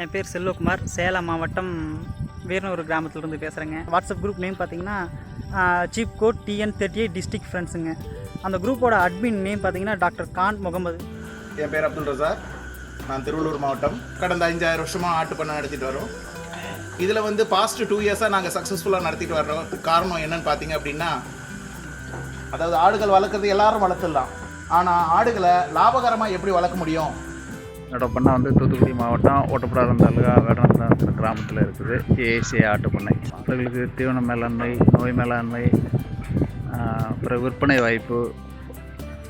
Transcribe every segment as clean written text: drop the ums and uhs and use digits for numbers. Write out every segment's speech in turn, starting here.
என் பேர் செல்வகுமார், சேலம் மாவட்டம் வீரனூர் கிராமத்திலிருந்து பேசுகிறேங்க. வாட்ஸ்அப் குரூப் நேம் பார்த்தீங்கன்னா சீப் கோட் TN38 டிஸ்ட்ரிக்ட் ஃப்ரெண்ட்ஸுங்க. அந்த குரூப்போட அட்மின் நேம் பார்த்தீங்கன்னா டாக்டர் கான் முகமது. என் பேர் அப்துல் ரசாக். நான் திருவள்ளூர் மாவட்டம். கடந்த 5000 வருஷமாக ஆட்டு பண்ணை நடத்திட்டு வரோம். இதில் வந்து பாஸ்ட் 2 இயர்ஸாக நாங்கள் சக்ஸஸ்ஃபுல்லாக நடத்திட்டு வர்றோம். காரணம் என்னன்னு பார்த்தீங்க அப்படின்னா, அதாவது ஆடுகள் வளர்க்குறது எல்லாரும் வளர்த்துடலாம், ஆனால் ஆடுகளை லாபகரமாக எப்படி வளர்க்க முடியும். என்னோட பண்ணை வந்து தூத்துக்குடி மாவட்டம் ஓட்டப்படாரம் தாலுகா வேடநாதன் கிராமத்தில் இருக்குது. AAC ஆட்டு பண்ணை. அவர்களுக்கு தீவன மேலாண்மை, நோய் மேலாண்மை, அப்புறம் விற்பனை வாய்ப்பு,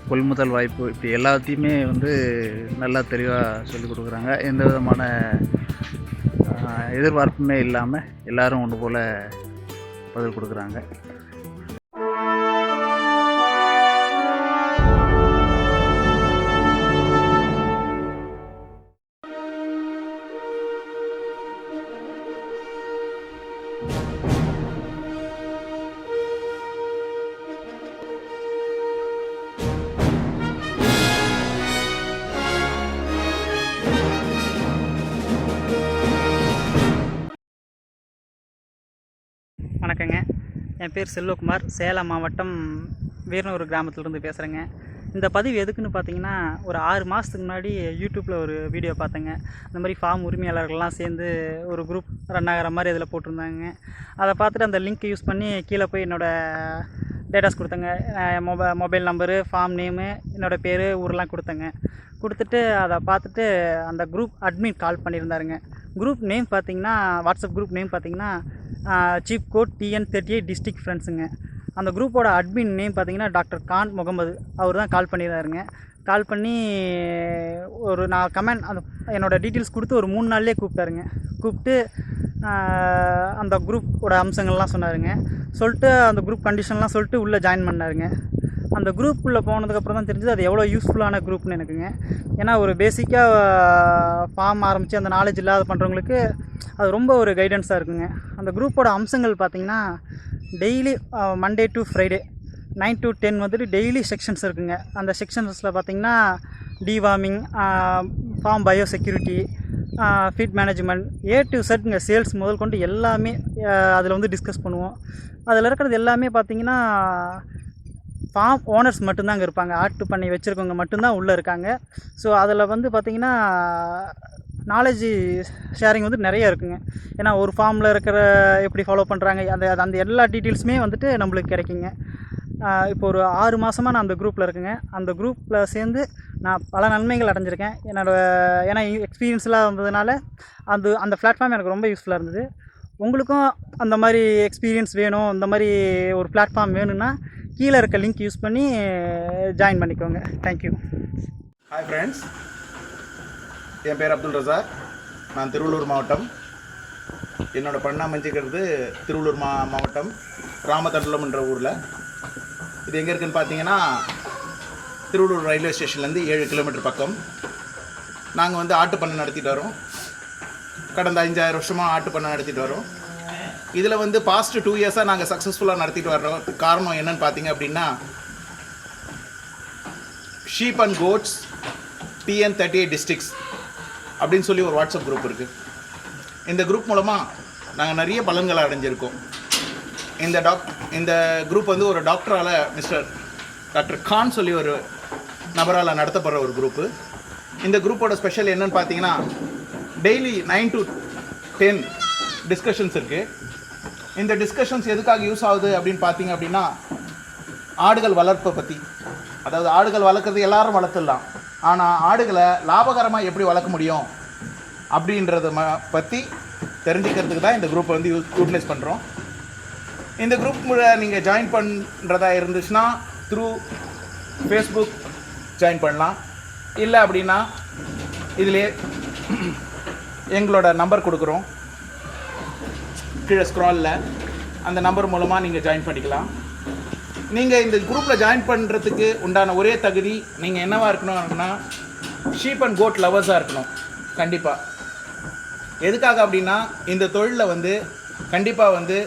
கொள்முதல் வாய்ப்பு, இப்படி எல்லாத்தையுமே வந்து நல்லா தெளிவாக சொல்லிக் கொடுக்குறாங்க. எந்த விதமான எதிர்பார்ப்புமே இல்லாமல் எல்லோரும் ஒன்று போல் பதில் கொடுக்குறாங்க. வணக்கங்க. என் பேர் செல்வகுமார், சேலம் மாவட்டம் வீரனூர் கிராமத்திலிருந்து பேசுகிறேங்க. இந்த பதிவு எதுக்குன்னு பார்த்தீங்கன்னா, ஒரு 6 மாதத்துக்கு முன்னாடி யூடியூப்பில் ஒரு வீடியோ பார்த்தேங்க. இந்த மாதிரி ஃபார்ம் உரிமையாளர்கள்லாம் சேர்ந்து ஒரு குரூப் ரன் ஆகிற மாதிரி அதில் போட்டிருந்தாங்க. அதை பார்த்துட்டு அந்த லிங்க் யூஸ் பண்ணி கீழே போய் என்னோடய டேட்டாஸ் கொடுத்தேங்க. மொபைல் நம்பரு, ஃபார்ம் நேமு, என்னோடய பேர், ஊரெலாம் கொடுத்தேங்க. கொடுத்துட்டு அதை பார்த்துட்டு அந்த குரூப் அட்மின் கால் பண்ணியிருந்தாருங்க. குரூப் நேம் பார்த்தீங்கன்னா, வாட்ஸ்அப் குரூப் நேம் பார்த்தீங்கன்னா சீப் கோட் TN38 டிஸ்ட்ரிக்ட் ஃப்ரெண்ட்ஸுங்க. அந்த குரூப்போட அட்மின் நேம் பார்த்தீங்கன்னா டாக்டர் கான் முகமது. அவர் தான் கால் பண்ணியிருந்தாருங்க. கால் பண்ணி நான் கமெண்ட் என்னோடய டீட்டெயில்ஸ் கொடுத்து ஒரு 3 நாள்லேயே கூப்பிட்டாருங்க. கூப்பிட்டு அந்த குரூப்போட அம்சங்கள்லாம் சொன்னாருங்க. சொல்லிட்டு அந்த குரூப் கண்டிஷன்லாம் சொல்லிட்டு உள்ளே ஜாயின் பண்ணாருங்க. அந்த குரூப்புக்குள்ளே போனதுக்கப்புறம் தான் தெரிஞ்சது அது எவ்வளோ யூஸ்ஃபுல்லான குரூப்னு எனக்குங்க. ஏன்னா ஒரு பேசிக்காக ஃபார்ம் ஆரம்பித்து அந்த நாலேஜ் இல்லாத பண்ணுறவங்களுக்கு அது ரொம்ப ஒரு கைடன்ஸாக இருக்குங்க. அந்த குரூப்போட அம்சங்கள் பார்த்திங்கன்னா, daily Monday to Friday 9 to 10 வந்துட்டு டெய்லி செக்ஷன்ஸ் இருக்குங்க. அந்த செக்ஷன்ஸில் பார்த்திங்கன்னா deworming, farm bio security, feed management, A to Z sales முதல் கொண்டு எல்லாமே அதில் வந்து டிஸ்கஸ் பண்ணுவோம். அதில் இருக்கிறது எல்லாமே பார்த்திங்கன்னா ஃபார்ம் ஓனர்ஸ் மட்டும்தாங்க இருப்பாங்க. ஆட்டு பண்ணை வச்சுருக்கவங்க மட்டும்தான் உள்ளே இருக்காங்க. ஸோ அதில் வந்து பார்த்திங்கன்னா நாலேஜ் ஷேரிங் வந்து நிறைய இருக்குங்க. ஏன்னா ஒரு ஃபார்மில் இருக்கிற எப்படி ஃபாலோ பண்ணுறாங்க, அந்த எல்லா டீட்டெயில்ஸுமே வந்துட்டு நம்மளுக்கு கிடைக்குங்க. இப்போ ஒரு 6 மாதமாக நான் அந்த குரூப்பில் இருக்குங்க. அந்த குரூப்பில் சேர்ந்து நான் பல நன்மைகள் அடைஞ்சிருக்கேன். ஏன்னா எக்ஸ்பீரியன்ஸ்லாம் வந்ததுனால அந்த பிளாட்ஃபார்ம் எனக்கு ரொம்ப யூஸ்ஃபுல்லாக இருந்தது. உங்களுக்கும் அந்த மாதிரி எக்ஸ்பீரியன்ஸ் வேணும், இந்த மாதிரி ஒரு பிளாட்ஃபார்ம் வேணும்னா கீழே இருக்க லிங்க் யூஸ் பண்ணி ஜாயின் பண்ணிக்கோங்க. தேங்க்யூ. ஹாய் ஃப்ரெண்ட்ஸ், என் பேர் அப்துல் ரசாக். நான் திருவள்ளூர் மாவட்டம். என்னோடய பண்ணை அமைஞ்சிக்கிறது திருவள்ளூர் மாவட்டம் ராமதண்டலம்ன்ற ஊரில். இது எங்கே இருக்குதுன்னு பார்த்தீங்கன்னா, திருவள்ளூர் ரயில்வே ஸ்டேஷன்லேருந்து 7 கிலோமீட்டர் பக்கம். நாங்கள் வந்து ஆட்டு பண்ணை நடத்திட்டு வரோம். கடந்த 5000 வருஷமாக ஆட்டு பண்ணை நடத்திட்டு வரோம். இதில் வந்து பாஸ்ட் 2 இயர்ஸாக நாங்கள் சக்ஸஸ்ஃபுல்லாக நடத்திட்டு வர்றோம். காரணம் என்னன்னு பார்த்தீங்க அப்படின்னா, sheep and quotes TN38 districts அப்படின்னு சொல்லி ஒரு வாட்ஸ்அப் குரூப் இருக்குது. இந்த குரூப் மூலமாக நாங்கள் நிறைய பலன்களை அடைஞ்சிருக்கோம். இந்த குரூப் வந்து ஒரு டாக்டரால், டாக்டர் கான் சொல்லி ஒரு நபரால் நடத்தப்படுற ஒரு குரூப்பு. இந்த குரூப்போட ஸ்பெஷல் என்னன்னு பார்த்தீங்கன்னா, டெய்லி 9 to 10 டிஸ்கஷன்ஸ் இருக்குது. இந்த டிஸ்கஷன்ஸ் எதுக்காக யூஸ் ஆகுது அப்படின்னு பார்த்தீங்க அப்படின்னா, ஆடுகள் வளர்ப்பை பற்றி. அதாவது ஆடுகள் வளர்க்குறது எல்லாரும் வளர்த்துடலாம், ஆனால் ஆடுகளை லாபகரமாக எப்படி வளர்க்க முடியும் அப்படின்றத பற்றி தெரிஞ்சுக்கிறதுக்கு தான் இந்த குரூப்பை வந்து யூட்டிலைஸ் பண்ணுறோம். இந்த குரூப் நீங்கள் ஜாயின் பண்ணுறதா இருந்துச்சுன்னா த்ரூ ஃபேஸ்புக் ஜாயின் பண்ணலாம். இல்லை அப்படின்னா இதிலே எங்களோட நம்பர் கொடுக்குறோம் கீழே ஸ்க்ராலில். அந்த நம்பர் மூலமாக நீங்கள் ஜாயின் பண்ணிக்கலாம். நீங்கள் இந்த குரூப்பில் ஜாயின் பண்ணுறதுக்கு உண்டான ஒரே தகுதி நீங்கள் என்னவாக இருக்கணும்னா, ஷீப் அண்ட் கோட் லவர்ஸாக இருக்கணும் கண்டிப்பாக. எதுக்காக அப்படின்னா, இந்த தொழிலில் வந்து கண்டிப்பாக வந்து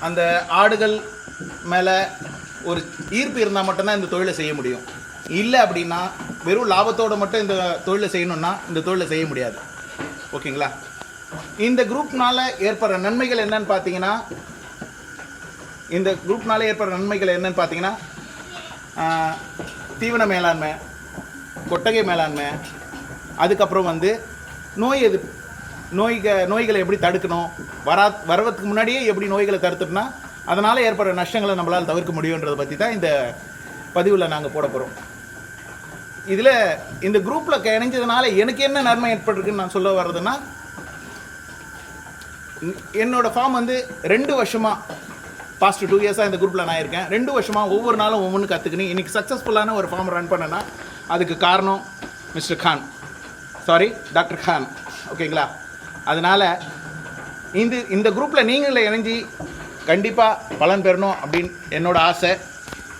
அந்த ஆடுகள் மேலே ஒரு ஈர்ப்பு இருந்தால் மட்டும்தான் இந்த தொழிலை செய்ய முடியும். இல்லை அப்படின்னா வெறும் லாபத்தோடு மட்டும் இந்த தொழிலை செய்யணுன்னா இந்த தொழிலை செய்ய முடியாது. ஓகேங்களா? இந்த குரூப்னால ஏற்படுற நன்மைகள் என்னன்னு பார்த்தீங்கன்னா தீவன மேலாண்மை, கொட்டகை மேலாண்மை, அதுக்கப்புறம் வந்து நோய்களை எப்படி தடுக்கணும், வரதுக்கு முன்னாடியே எப்படி நோய்களை தடுத்துட்டுனா அதனால் ஏற்படுற நஷ்டங்களை நம்மளால் தவிர்க்க முடியுன்றதை பற்றி தான் இந்த பதிவில் நாங்கள் போட போகிறோம். இதில் இந்த குரூப்பில் இணைஞ்சதுனால எனக்கு என்ன நன்மை ஏற்பட்டிருக்குன்னு நான் சொல்ல வர்றதுன்னா, என்னோடய ஃபார்ம் வந்து 2 வருஷமாக பாஸ்ட் 2 இயர்ஸாக இந்த குரூப்பில் நான் இருக்கேன். 2 வருஷமாக ஒவ்வொரு நாளும் ஒவ்வொன்று கற்றுக்கினேன். இன்றைக்கி சக்ஸஸ்ஃபுல்லான ஒரு ஃபார்ம் ரன் பண்ணேன்னா அதுக்கு காரணம் டாக்டர் கான். ஓகேங்களா? அதனால் இந்த குரூப்பில் நீங்களே இணைஞ்சி கண்டிப்பாக பலன் பெறணும் அப்படின்னு என்னோட ஆசை.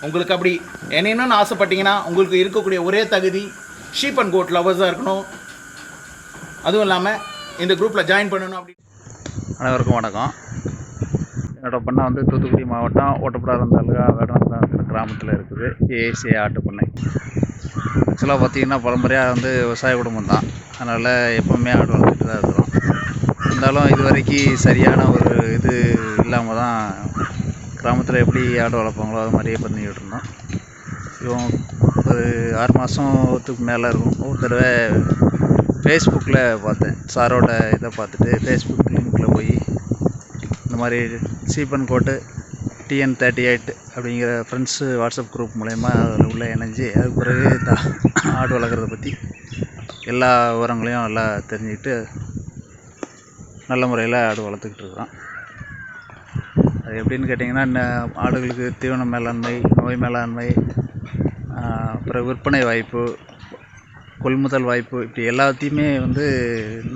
உங்களுக்கு அப்படி என்னென்னு ஆசைப்பட்டீங்கன்னா உங்களுக்கு இருக்கக்கூடிய ஒரே தகுதி ஷீப் அண்ட் கோட் லவர்ஸாக இருக்கணும். அதுவும் இல்லாமல் இந்த குரூப்பில் ஜாயின் பண்ணணும் அப்படி. அனைவருக்கும் வணக்கம். என்னோடய பண்ணை வந்து தூத்துக்குடி மாவட்டம் ஓட்டப்பிடாரம் தாலுகா வேடநத்தங்கிற கிராமத்தில் இருக்குது. ஏஏசி ஆட்டு பண்ணை. ஆக்சுவலாக பார்த்திங்கன்னா பரம்பரையாக வந்து விவசாய குடும்பம் தான். அதனால் எப்போவுமே ஆடு வளர்த்துட்டு தான் இருக்கிறோம். இருந்தாலும் இது வரைக்கும் சரியான ஒரு இது இல்லாமல் தான் கிராமத்தில் எப்படி ஆடு வளர்ப்பாங்களோ அது மாதிரியே பண்ணிக்கிட்டு இருந்தோம். ஒரு 6 மாதத்துக்கு மேலே இருக்கும். ஒரு தடவை ஃபேஸ்புக்கில் பார்த்தேன். சாரோட இதை பார்த்துட்டு ஃபேஸ்புக் லிங்கில் போய் இந்த மாதிரி சீப்பன் கோட்டு TN38 அப்படிங்கிற ஃப்ரெண்ட்ஸு வாட்ஸ்அப் குரூப் மூலயமா அதில் உள்ளே இணைஞ்சி அதுக்கு பிறகு ஆடு வளர்க்குறத பற்றி எல்லா விவரங்களையும் நல்லா தெரிஞ்சுக்கிட்டு நல்ல முறையில் ஆடு வளர்த்துக்கிட்டு இருக்கிறோம். அது எப்படின்னு கேட்டிங்கன்னா, ஆடுகளுக்கு தீவன மேலாண்மை, நோய் மேலாண்மை, அப்புறம் விற்பனை வாய்ப்பு, கொள்முதல் வாய்ப்பு, இப்படி எல்லாத்தையுமே வந்து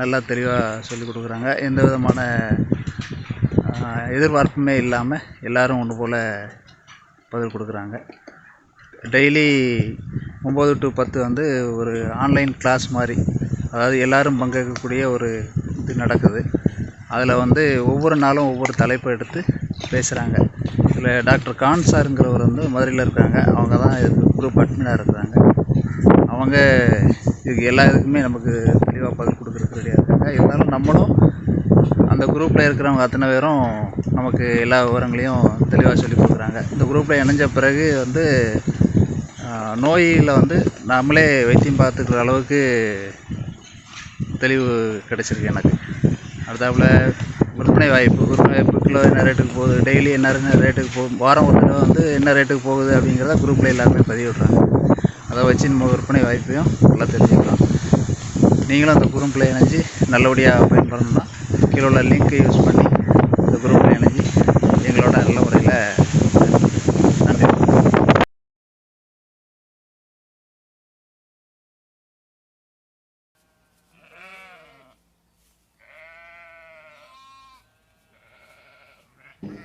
நல்லா தெளிவாக சொல்லிக் கொடுக்குறாங்க. எந்த விதமான எதிர்பார்ப்புமே இல்லாமல் எல்லோரும் ஒன்று போல் பதில் கொடுக்குறாங்க. டெய்லி 9 to 10 வந்து ஒரு ஆன்லைன் கிளாஸ் மாதிரி, அதாவது எல்லோரும் பங்கேற்கக்கூடிய ஒரு இது நடக்குது. அதில் வந்து ஒவ்வொரு நாளும் ஒவ்வொரு தலைப்பை எடுத்து பேசுகிறாங்க. இதில் டாக்டர் கான் சாருங்கிறவர் வந்து மதுரையில் இருக்காங்க. அவங்க தான் இதுக்கு குரூப் அட்மினாக இருக்கிறாங்க. அவங்க இதுக்கு எல்லா இதுக்குமே நமக்கு தெளிவாக பதில் கொடுக்குறதுக்கு ரெடியாக இருக்காங்க. இருந்தாலும் நம்மளும் அந்த குரூப்பில் இருக்கிறவங்க அத்தனை பேரும் நமக்கு எல்லா விவரங்களையும் தெளிவாக சொல்லி கொடுக்குறாங்க. இந்த குரூப்பில் இணைஞ்ச பிறகு வந்து நோயில் வந்து நம்மளே வைத்தியம் பார்த்துக்கிற அளவுக்கு தெளிவு கிடச்சிருக்கு எனக்கு. அடுத்தாப்புல விற்பனை வாய்ப்பு கிலோ என்ன ரேட்டுக்கு போகுது, டெய்லி என்ன ரேட்டுக்கு போகுது, வாரம் ஒரு தடவை வந்து என்ன ரேட்டுக்கு போகுது அப்படிங்கிறத குரூப்பில் எல்லாருமே பதிவிடுறாங்க. அதை வச்சு நம்ம விற்பனை வாய்ப்பையும் நல்லா தெரிஞ்சுக்கலாம். நீங்களும் அந்த குரூப்பில் இணைஞ்சி நல்லபடியாக பயன்படணும்னா கீழே உள்ள லிங்க்கை யூஸ் பண்ணி இந்த குரூப்பில் இணைஞ்சி எங்களோட நல்ல முறையில் நன்றி.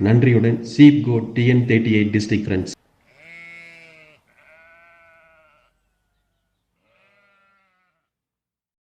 நன்றியுடன் cheap code TN38 district friends.